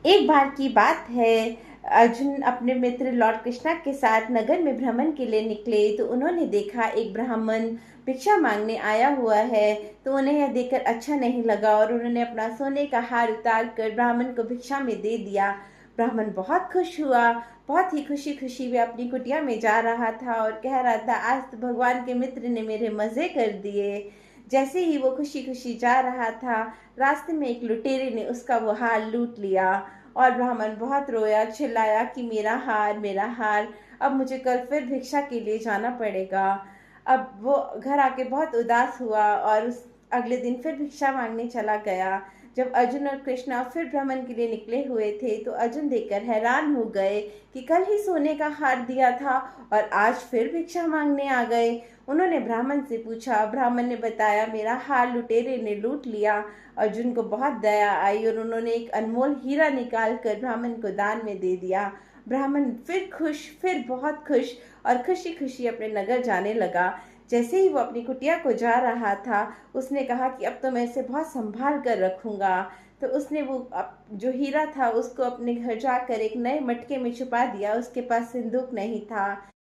एक बार की बात है। अर्जुन अपने मित्र लॉर्ड कृष्णा के साथ नगर में भ्रमण के लिए निकले तो उन्होंने देखा एक ब्राह्मण भिक्षा मांगने आया हुआ है। तो उन्हें यह देखकर अच्छा नहीं लगा और उन्होंने अपना सोने का हार उतार कर ब्राह्मण को भिक्षा में दे दिया। ब्राह्मण बहुत खुश हुआ। बहुत ही खुशी खुशी वे अपनी कुटिया में जा रहा था और कह रहा था, आज तो भगवान के मित्र ने मेरे मजे कर दिए। जैसे ही वो खुशी खुशी जा रहा था, रास्ते में एक लुटेरे ने उसका वो हार लूट लिया। और ब्राह्मण बहुत रोया, चिल्लाया कि मेरा हार, मेरा हार, अब मुझे कल फिर भिक्षा के लिए जाना पड़ेगा। अब वो घर आके बहुत उदास हुआ और उस अगले दिन फिर भिक्षा मांगने चला गया। जब अर्जुन और कृष्णा फिर भ्रमण के लिए निकले हुए थे तो अर्जुन देखकर हैरान हो गए कि कल ही सोने का हार दिया था और आज फिर भिक्षा मांगने आ गए। उन्होंने ब्राह्मण से पूछा। ब्राह्मण ने बताया, मेरा हार लुटेरे ने लूट लिया। अर्जुन को बहुत दया आई और उन्होंने एक अनमोल हीरा निकाल कर ब्राह्मण को दान में दे दिया। ब्राह्मण फिर खुश, फिर बहुत खुश और खुशी खुशी अपने नगर जाने लगा। जैसे ही वो अपनी कुटिया को जा रहा था, उसने कहा कि अब तो मैं इसे बहुत संभाल कर रखूंगा। तो उसने वो जो हीरा था उसको अपने घर जाकर एक नए मटके में छुपा दिया। उसके पास सिंदूक नहीं था।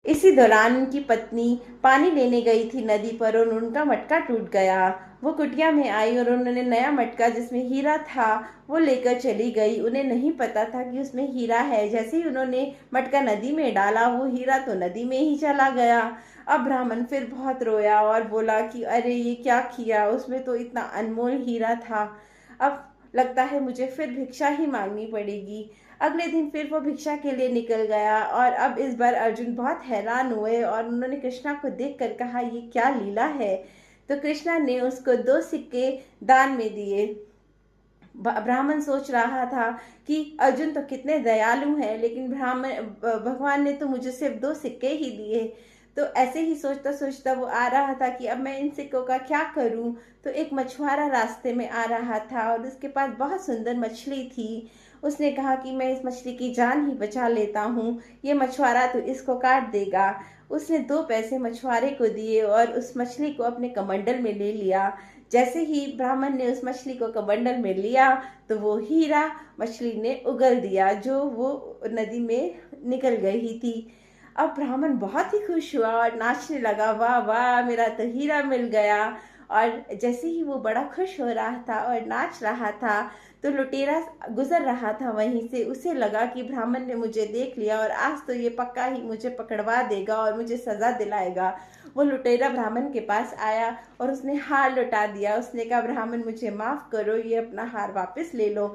इसी दौरान उनकी पत्नी पानी लेने गई थी नदी पर और उनका मटका टूट गया। वो कुटिया में आई और उन्होंने नया मटका जिसमें हीरा था वो लेकर चली गई। उन्हें नहीं पता था कि उसमें हीरा है। जैसे ही उन्होंने मटका नदी में डाला, वो हीरा तो नदी में ही चला गया। अब ब्राह्मण फिर बहुत रोया और बोला कि अरे ये क्या किया, उसमें तो इतना अनमोल हीरा था। अब लगता है मुझे फिर भिक्षा ही मांगनी पड़ेगी। अगले दिन फिर वो भिक्षा के लिए निकल गया और अब इस बार अर्जुन बहुत हैरान हुए और उन्होंने कृष्णा को देखकर कहा, ये क्या लीला है। तो कृष्णा ने उसको 2 सिक्के दान में दिए। ब्राह्मण सोच रहा था कि अर्जुन तो कितने दयालु हैं, लेकिन ब्राह्मण भगवान ने तो मुझे सिर्फ 2 सिक्के ही दिए। तो ऐसे ही सोचता सोचता वो आ रहा था कि अब मैं इन सिक्कों का क्या करूं। तो एक मछुआरा रास्ते में आ रहा था और उसके पास बहुत सुंदर मछली थी। उसने कहा कि मैं इस मछली की जान ही बचा लेता हूँ, ये मछुआरा तो इसको काट देगा। उसने 2 पैसे मछुआरे को दिए और उस मछली को अपने कमंडल में ले लिया। जैसे ही ब्राह्मण ने उस मछली को कमंडल में लिया तो वो हीरा मछली ने उगल दिया जो वो नदी में निकल गई थी। अब ब्राह्मण बहुत ही खुश हुआ और नाचने लगा, वाह वाह, मेरा तो हीरा मिल गया। और जैसे ही वो बड़ा खुश हो रहा था और नाच रहा था तो लुटेरा गुजर रहा था वहीं से। उसे लगा कि ब्राह्मण ने मुझे देख लिया और आज तो ये पक्का ही मुझे पकड़वा देगा और मुझे सजा दिलाएगा। वो लुटेरा ब्राह्मण के पास आया और उसने हार लौटा दिया। उसने कहा, ब्राह्मण मुझे माफ करो, ये अपना हार वापस ले लो।